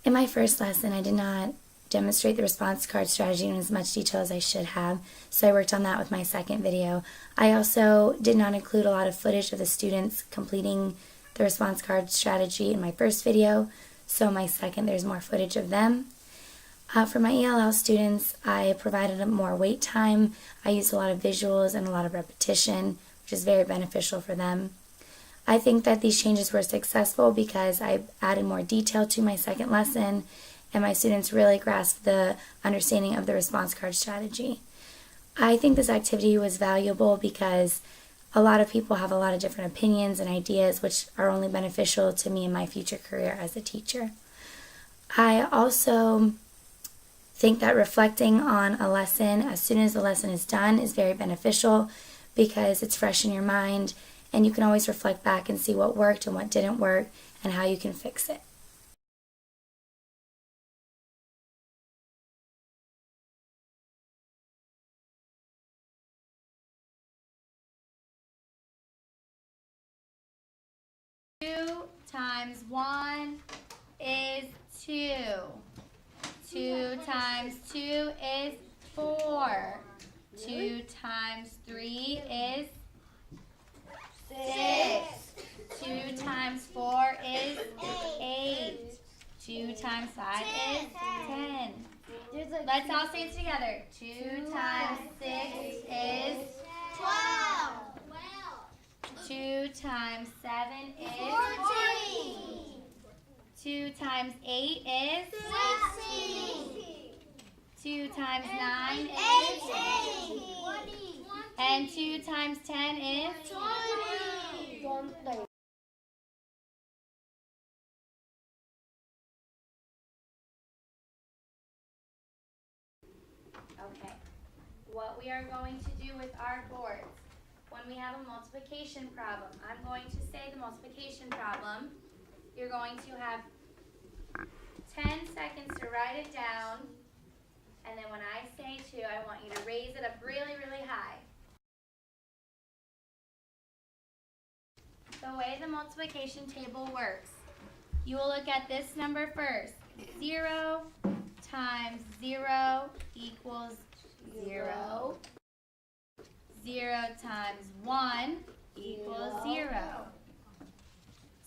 In my first lesson, I did not demonstrate the response card strategy in as much detail as I should have, so I worked on that with my second video. I also did not include a lot of footage of the students completing the response card strategy in my first video, so my second, there's more footage of them. For my ELL students, I provided more wait time. I used a lot of visuals and a lot of repetition, which is very beneficial for them. I think that these changes were successful because I added more detail to my second lesson, and my students really grasped the understanding of the response card strategy. I think this activity was valuable because a lot of people have a lot of different opinions and ideas which are only beneficial to me in my future career as a teacher. I also think that reflecting on a lesson as soon as the lesson is done is very beneficial because it's fresh in your mind and you can always reflect back and see what worked and what didn't work and how you can fix it. Two times 1 is 2. 2 times 2 is 4. 2 times 3 is 6. 2 times 4 is 8. 2 times 5 is 10. Let's all say it together. 2 times 6 is 12. 2 times 7 is 14. 2 times 8 is 16. 2 times 9 is 18. and 2 times 10 is 20. Okay. What we are going to do with our boards, when we have a multiplication problem, I'm going to say the multiplication problem. You're going to have 10 seconds to write it down, and then when I say to, I want you to raise it up really, really high. The way the multiplication table works, you will look at this number first. 0 times 0 equals 0. 0 times 1 equals 0.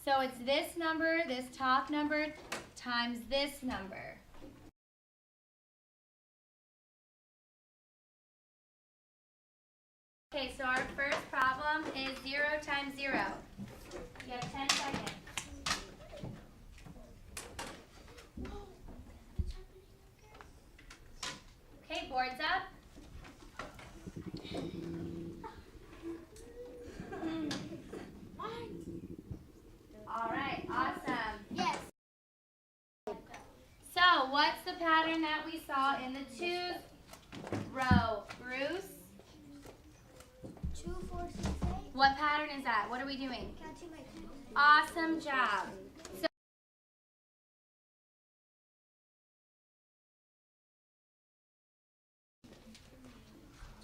So it's this number, this top number, times this number. Okay, so our first problem is 0 times 0. You have 10 seconds. Okay, boards up. All right, awesome. Yes. So, what's the pattern that we saw in the 2's row, Bruce? 2, 4, 6, 8. What pattern is that? What are we doing? Counting my two. Awesome job. So,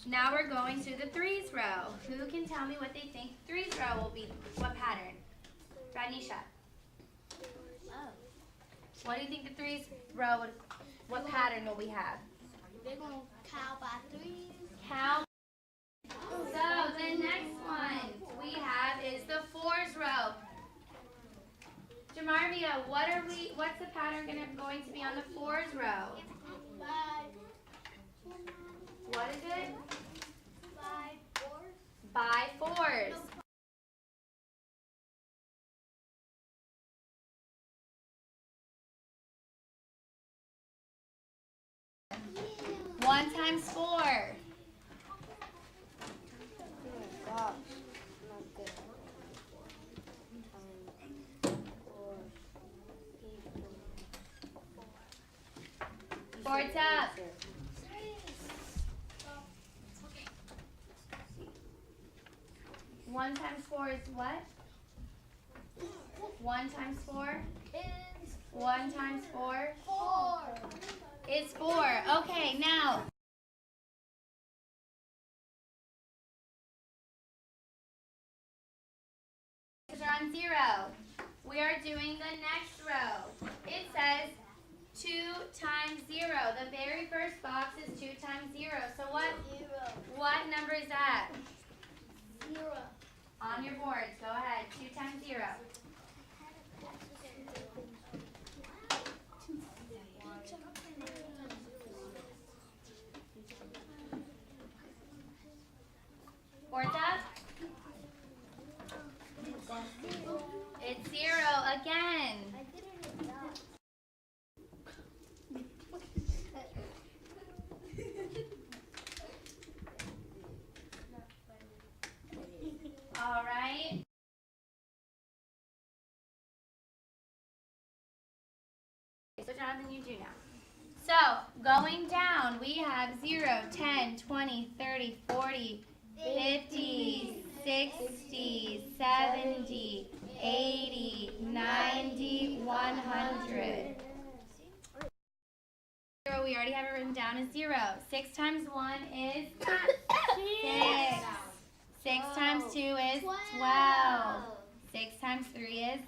now we're going to the 3's row. Who can tell me what they think 3's row will be? What pattern? Radnisha. What do you think the 3's row would, what pattern will we have? They're going to count by 3. Cow. So the next one we have is the 4's row. Jamarvia, what's the pattern going to be on the 4's row? What is it? By 4's. One times 4. Boards up. One times 4 is what? 1 times 4? Is 1 times 4 4. is 4. Okay, now. Are on 0. We are doing the next row. It says 2 times 0. The very first box is 2 times 0. So what number is that? 0. On your boards. Go ahead. 2 times 0. Orta? It's 0 again. All right. So Jonathan, you do now. So going down, we have 0, 10, 20, 30, 40, 50, 60, 70, 80, 90, 100. We already have it written down as 0. 6 times 1 is 6. 6 times 2 is 12. 6 times 3 is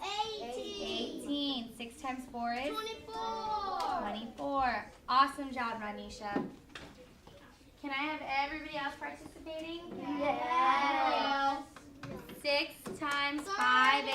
18. 6 times 4 is 24. Awesome job, Ranisha. Can I have everybody else participating? Yes. 6 times 5 is